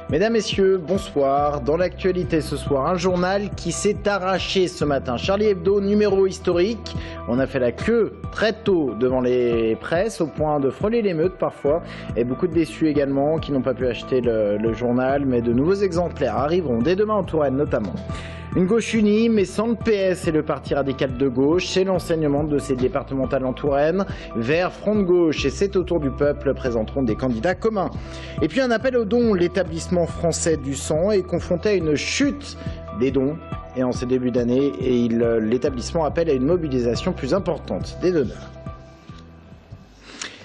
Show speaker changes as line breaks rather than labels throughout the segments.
Mesdames, Messieurs, bonsoir. Dans l'actualité ce soir, un journal qui s'est arraché ce matin. Charlie Hebdo, numéro historique. On a fait la queue très tôt devant les presses, au point de frôler l'émeute parfois. Et beaucoup de déçus également qui n'ont pas pu acheter le journal, mais de nouveaux exemplaires arriveront dès demain en Touraine notamment. Une gauche unie, mais sans le PS et le parti radical de gauche, c'est l'enseignement de ces départementales en Touraine. Vers Front de gauche et C'est au tour du peuple présenteront des candidats communs. Et puis un appel aux dons, l'établissement français du sang est confronté à une chute des dons. Et en ce début d'année, l'établissement appelle à une mobilisation plus importante des donneurs.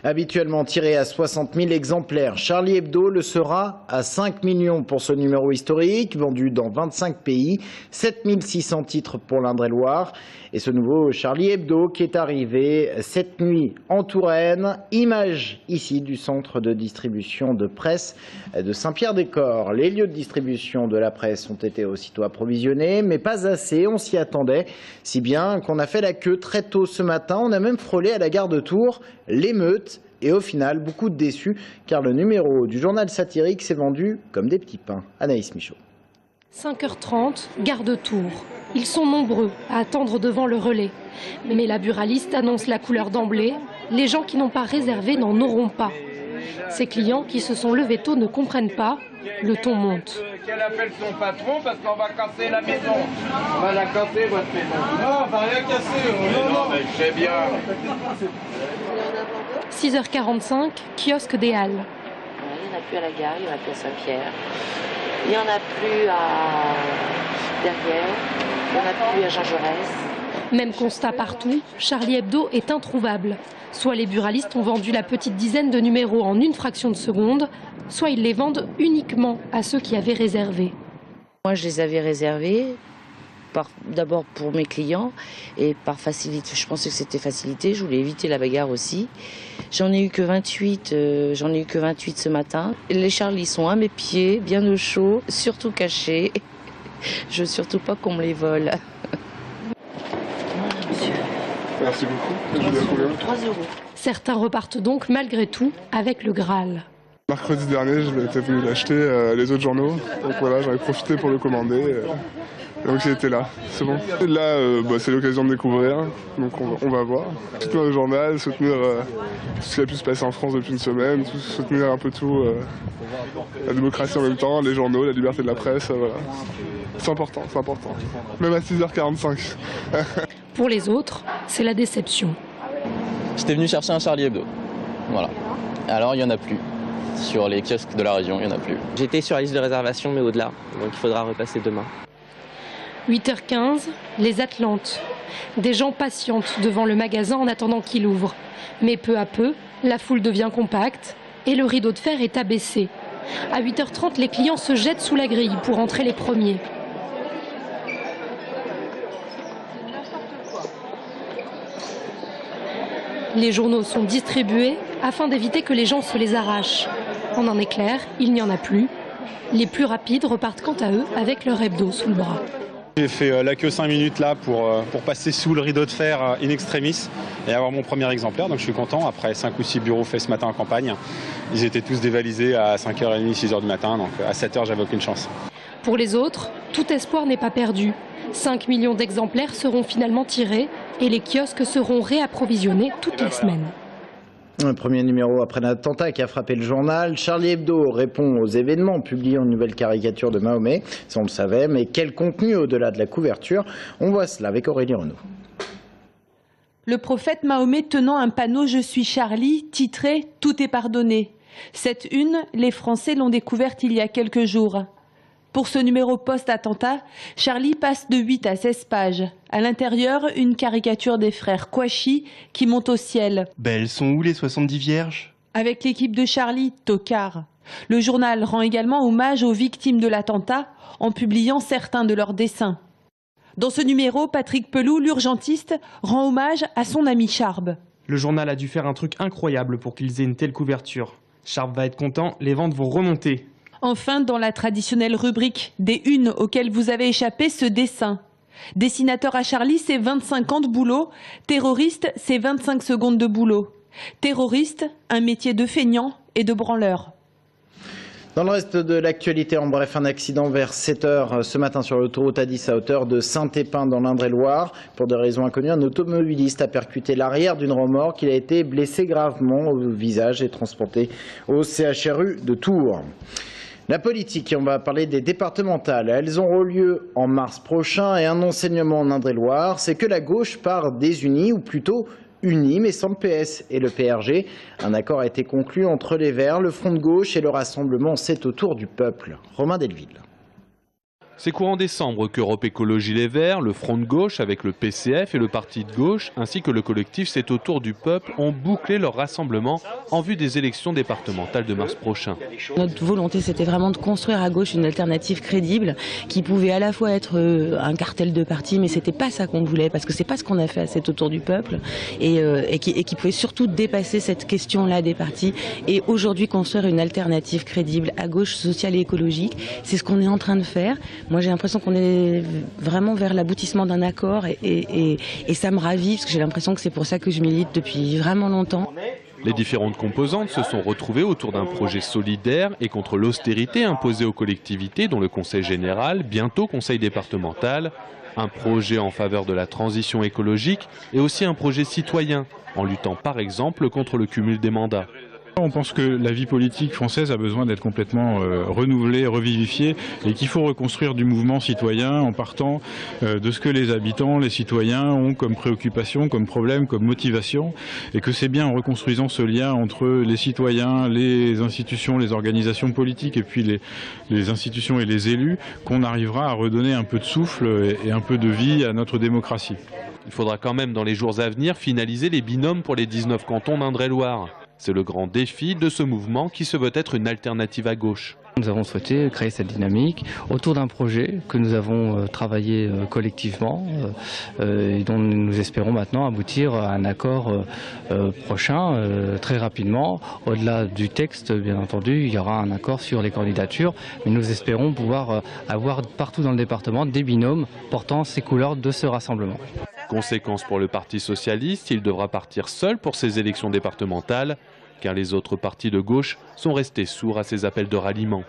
Habituellement tiré à 60 000 exemplaires, Charlie Hebdo le sera à 5 millions pour ce numéro historique, vendu dans 25 pays, 7 600 titres pour l'Indre-et-Loire. Et ce nouveau Charlie Hebdo qui est arrivé cette nuit en Touraine, image ici du centre de distribution de presse de Saint-Pierre-des-Corps. Les lieux de distribution de la presse ont été aussitôt approvisionnés, mais pas assez, on s'y attendait, si bien qu'on a fait la queue très tôt ce matin. On a même frôlé à la gare de Tours l'émeute. Et au final, beaucoup de déçus, car le numéro du journal satirique s'est vendu comme des petits pains. Anaïs Michaud.
5h30, gare de Tours. Ils sont nombreux à attendre devant le relais. Mais la buraliste annonce la couleur d'emblée. Les gens qui n'ont pas réservé n'en auront pas. Ces clients qui se sont levés tôt ne comprennent pas. Le ton monte.
Qu'elle appelle son patron parce qu'on va casser la maison. On va la casser, votre maison. Non, on va rien casser. Non, mais je sais bien.
6h45, kiosque des Halles.
Il n'y en a plus à la gare, il n'y en a plus à Saint-Pierre. Il n'y en a plus derrière, il n'y en a plus à Jean Jaurès.
Même constat partout, Charlie Hebdo est introuvable. Soit les buralistes ont vendu la petite dizaine de numéros en une fraction de seconde, soit ils les vendent uniquement à ceux qui avaient réservé.
Moi, je les avais réservés, d'abord pour mes clients et par facilité. Je pensais que c'était facilité, je voulais éviter la bagarre aussi. J'en ai eu que 28 ce matin. Les Charlie sont à mes pieds, bien au chaud, surtout cachés. Je veux surtout pas qu'on me les vole.
Merci beaucoup.
3 €.
Certains repartent donc malgré tout avec le Graal.
Mercredi dernier, je m'étais venu l'acheter les autres journaux. Donc voilà, j'en ai profité pour le commander. Donc j'ai été là, c'est bon. Là, c'est l'occasion de découvrir, donc on va voir. Soutenir le journal, soutenir tout ce qui a pu se passer en France depuis une semaine, soutenir un peu tout, la démocratie en même temps, les journaux, la liberté de la presse, voilà. C'est important, c'est important. Même à 6h45.
Pour les autres, c'est la déception.
J'étais venu chercher un Charlie Hebdo, voilà. Alors il n'y en a plus. Sur les kiosques de la région, il n'y en a plus.
J'étais sur la liste de réservation, mais au-delà, donc il faudra repasser demain.
8h15, les Atlantes. Des gens patientent devant le magasin en attendant qu'il ouvre. Mais peu à peu, la foule devient compacte et le rideau de fer est abaissé. À 8h30, les clients se jettent sous la grille pour entrer les premiers. Les journaux sont distribués afin d'éviter que les gens se les arrachent. En un éclair, il n'y en a plus. Les plus rapides repartent quant à eux avec leur hebdo sous le bras.
J'ai fait la queue 5 minutes là pour passer sous le rideau de fer in extremis et avoir mon premier exemplaire. Donc je suis content. Après 5 ou 6 bureaux faits ce matin en campagne, ils étaient tous dévalisés à 5h30, 6h du matin. Donc à 7h, j'avais aucune chance.
Pour les autres, tout espoir n'est pas perdu. 5 millions d'exemplaires seront finalement tirés et les kiosques seront réapprovisionnés toutes les semaines.
Un premier numéro après l'attentat qui a frappé le journal. Charlie Hebdo répond aux événements publiés en nouvelle caricature de Mahomet. Ça on le savait, mais quel contenu au-delà de la couverture? On voit cela avec Aurélie Renaud.
Le prophète Mahomet tenant un panneau « Je suis Charlie » titré « Tout est pardonné ». Cette une, les Français l'ont découverte il y a quelques jours. Pour ce numéro post-attentat, Charlie passe de 8 à 16 pages. À l'intérieur, une caricature des frères Kouachi qui monte au ciel.
Elles sont où les 70 vierges?
Avec l'équipe de Charlie, tocard. Le journal rend également hommage aux victimes de l'attentat en publiant certains de leurs dessins. Dans ce numéro, Patrick Pelou, l'urgentiste, rend hommage à son ami Charb.
Le journal a dû faire un truc incroyable pour qu'ils aient une telle couverture. Charb va être content, les ventes vont remonter.
Enfin, dans la traditionnelle rubrique des unes auxquelles vous avez échappé, ce dessin. Dessinateur à Charlie, c'est 25 ans de boulot. Terroriste, c'est 25 secondes de boulot. Terroriste, un métier de feignant et de branleur.
Dans le reste de l'actualité, en bref, un accident vers 7 h ce matin sur l'autoroute A10 à hauteur de Saint-Épin dans l'Indre-et-Loire. Pour des raisons inconnues, un automobiliste a percuté l'arrière d'une remorque. Il a été blessé gravement au visage et transporté au CHRU de Tours. La politique, et on va parler des départementales. Elles auront lieu en mars prochain et un enseignement en Indre-et-Loire, c'est que la gauche part désunie, ou plutôt unis, mais sans le PS et le PRG. Un accord a été conclu entre les Verts, le Front de gauche et le Rassemblement. C'est au tour du peuple. Romain Delville.
C'est courant décembre qu'Europe Écologie Les Verts, le Front de gauche avec le PCF et le Parti de gauche, ainsi que le collectif C'est au tour du peuple, ont bouclé leur rassemblement en vue des élections départementales de mars prochain.
Notre volonté, c'était vraiment de construire à gauche une alternative crédible qui pouvait à la fois être un cartel de partis, mais c'était pas ça qu'on voulait, parce que c'est pas ce qu'on a fait à C'est au tour du peuple, et qui pouvait surtout dépasser cette question-là des partis et aujourd'hui construire une alternative crédible à gauche, sociale et écologique. C'est ce qu'on est en train de faire. Moi, j'ai l'impression qu'on est vraiment vers l'aboutissement d'un accord et ça me ravit parce que j'ai l'impression que c'est pour ça que je milite depuis vraiment longtemps.
Les différentes composantes se sont retrouvées autour d'un projet solidaire et contre l'austérité imposée aux collectivités, dont le Conseil général, bientôt Conseil départemental, un projet en faveur de la transition écologique et aussi un projet citoyen, en luttant par exemple contre le cumul des mandats.
On pense que la vie politique française a besoin d'être complètement renouvelée, revivifiée et qu'il faut reconstruire du mouvement citoyen en partant de ce que les habitants, les citoyens ont comme préoccupation, comme problème, comme motivation et que c'est bien en reconstruisant ce lien entre les citoyens, les institutions, les organisations politiques et puis les institutions et les élus qu'on arrivera à redonner un peu de souffle et un peu de vie à notre démocratie.
Il faudra quand même dans les jours à venir finaliser les binômes pour les 19 cantons d'Indre-et-Loire. C'est le grand défi de ce mouvement qui se veut être une alternative à gauche.
Nous avons souhaité créer cette dynamique autour d'un projet que nous avons travaillé collectivement et dont nous espérons maintenant aboutir à un accord prochain très rapidement. Au-delà du texte, bien entendu, il y aura un accord sur les candidatures, mais nous espérons pouvoir avoir partout dans le département des binômes portant ces couleurs de ce rassemblement.
Conséquence pour le Parti socialiste, il devra partir seul pour ces élections départementales, car les autres partis de gauche sont restés sourds à ces appels de ralliement.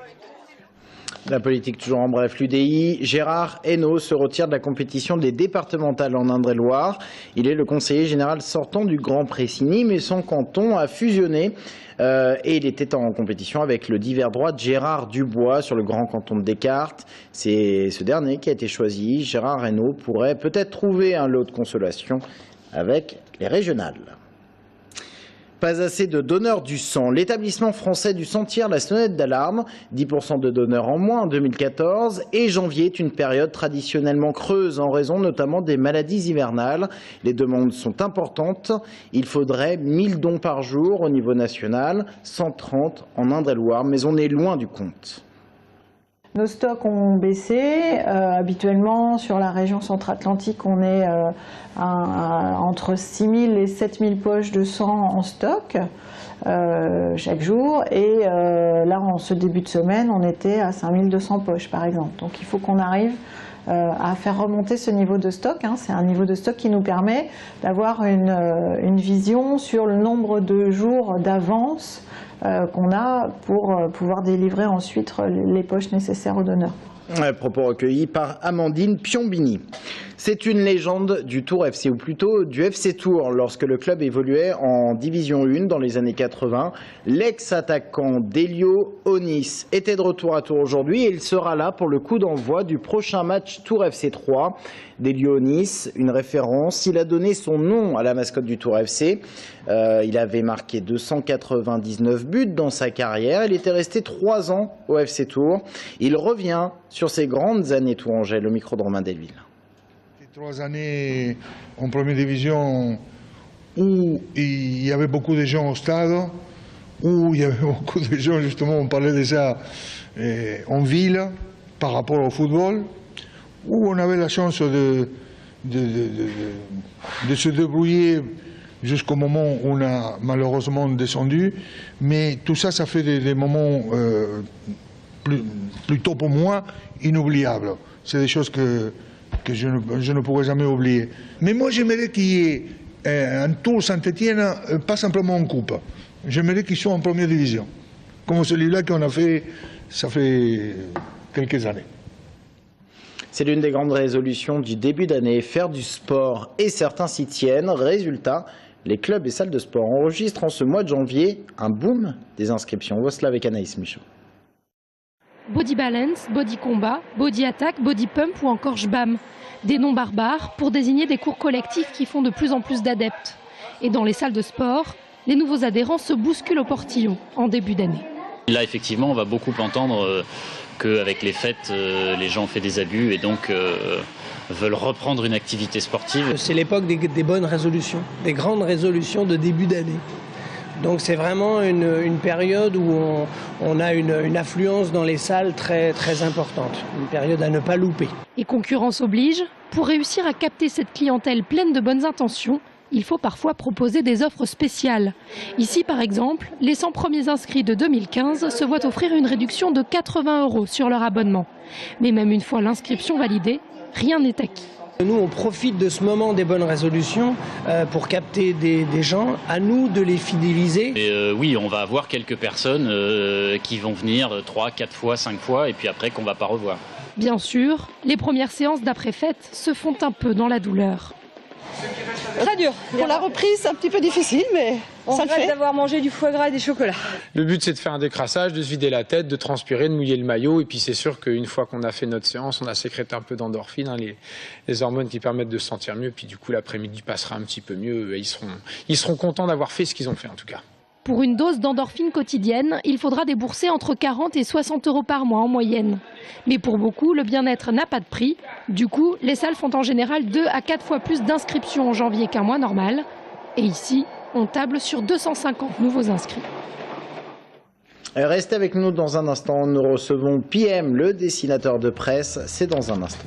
La politique toujours en bref, l'UDI. Gérard Hainaut se retire de la compétition des départementales en Indre-et-Loire. Il est le conseiller général sortant du Grand Pressigny, mais son canton a fusionné et il était en compétition avec le divers droit de Gérard Dubois sur le Grand Canton de Descartes. C'est ce dernier qui a été choisi. Gérard Hainaut pourrait peut-être trouver un lot de consolation avec les régionales. Pas assez de donneurs du sang. L'établissement français du sang tire la sonnette d'alarme. 10% de donneurs en moins en 2014. Et janvier est une période traditionnellement creuse en raison notamment des maladies hivernales. Les demandes sont importantes. Il faudrait 1000 dons par jour au niveau national, 130 en Indre-et-Loire, mais on est loin du compte.
Nos stocks ont baissé. Habituellement, sur la région centre-atlantique, on est entre 6 000 et 7 000 poches de sang en stock chaque jour. Et là, en ce début de semaine, on était à 5 200 poches, par exemple. Donc il faut qu'on arrive à faire remonter ce niveau de stock. C'est un niveau de stock qui nous permet d'avoir une vision sur le nombre de jours d'avance qu'on a pour pouvoir délivrer ensuite les poches nécessaires aux donneurs.
Propos recueillis par Amandine Piombini. C'est une légende du Tours FC, ou plutôt du FC Tours, lorsque le club évoluait en Division 1 dans les années 80. L'ex-attaquant Delio Onis était de retour à Tours aujourd'hui et il sera là pour le coup d'envoi du prochain match Tours FC 3. Delio Onis, une référence, il a donné son nom à la mascotte du Tours FC. Il avait marqué 299 buts dans sa carrière. Il était resté 3 ans au FC Tours. Il revient sur ses grandes années tourangelles au micro de Romain Delville.
3 années en première division où il y avait beaucoup de gens au stade, où il y avait beaucoup de gens, justement, on parlait de ça, en ville, par rapport au football, où on avait la chance de se débrouiller jusqu'au moment où on a malheureusement descendu. Mais tout ça, ça fait des moments plutôt pour moi inoubliables. C'est des choses que je ne pourrai jamais oublier. Mais moi, j'aimerais qu'il y ait un Tour Saint-Étienne, pas simplement en coupe. J'aimerais qu'ils soient en première division, comme celui-là qu'on a fait ça fait quelques années.
C'est l'une des grandes résolutions du début d'année, faire du sport, et certains s'y tiennent. Résultat, les clubs et salles de sport enregistrent en ce mois de janvier un boom des inscriptions. On voit cela avec Anaïs Michaud.
Body balance, body combat, body attack, body pump ou encore JBAM. Des noms barbares pour désigner des cours collectifs qui font de plus en plus d'adeptes. Et dans les salles de sport, les nouveaux adhérents se bousculent au portillon en début d'année.
Là, effectivement, on va beaucoup entendre qu'avec les fêtes, les gens ont fait des abus et donc veulent reprendre une activité sportive.
C'est l'époque des bonnes résolutions, des grandes résolutions de début d'année. Donc c'est vraiment une période où on a une affluence dans les salles très, très importante, une période à ne pas louper.
Et concurrence oblige, pour réussir à capter cette clientèle pleine de bonnes intentions, il faut parfois proposer des offres spéciales. Ici, par exemple, les 100 premiers inscrits de 2015 se voient offrir une réduction de 80 € sur leur abonnement. Mais même une fois l'inscription validée, rien n'est acquis.
Nous, on profite de ce moment des bonnes résolutions pour capter des gens, à nous de les fidéliser.
Et oui, on va avoir quelques personnes qui vont venir 3, 4 fois, 5 fois et puis après qu'on ne va pas revoir.
Bien sûr, les premières séances d'après-fête se font un peu dans la douleur.
Très dur. Pour la reprise, c'est un petit peu difficile, mais ça le fait. D'avoir mangé du foie gras et des chocolats.
Le but, c'est de faire un décrassage, de se vider la tête, de transpirer, de mouiller le maillot. Et puis, c'est sûr qu'une fois qu'on a fait notre séance, on a sécrété un peu d'endorphine, hein, les hormones qui permettent de se sentir mieux. Puis, du coup, l'après-midi passera un petit peu mieux. Et ils seront contents d'avoir fait ce qu'ils ont fait, en tout cas.
Pour une dose d'endorphine quotidienne, il faudra débourser entre 40 et 60 € par mois en moyenne. Mais pour beaucoup, le bien-être n'a pas de prix. Du coup, les salles font en général 2 à 4 fois plus d'inscriptions en janvier qu'un mois normal. Et ici, on table sur 250 nouveaux inscrits.
Restez avec nous dans un instant. Nous recevons PM, le dessinateur de presse. C'est dans un instant.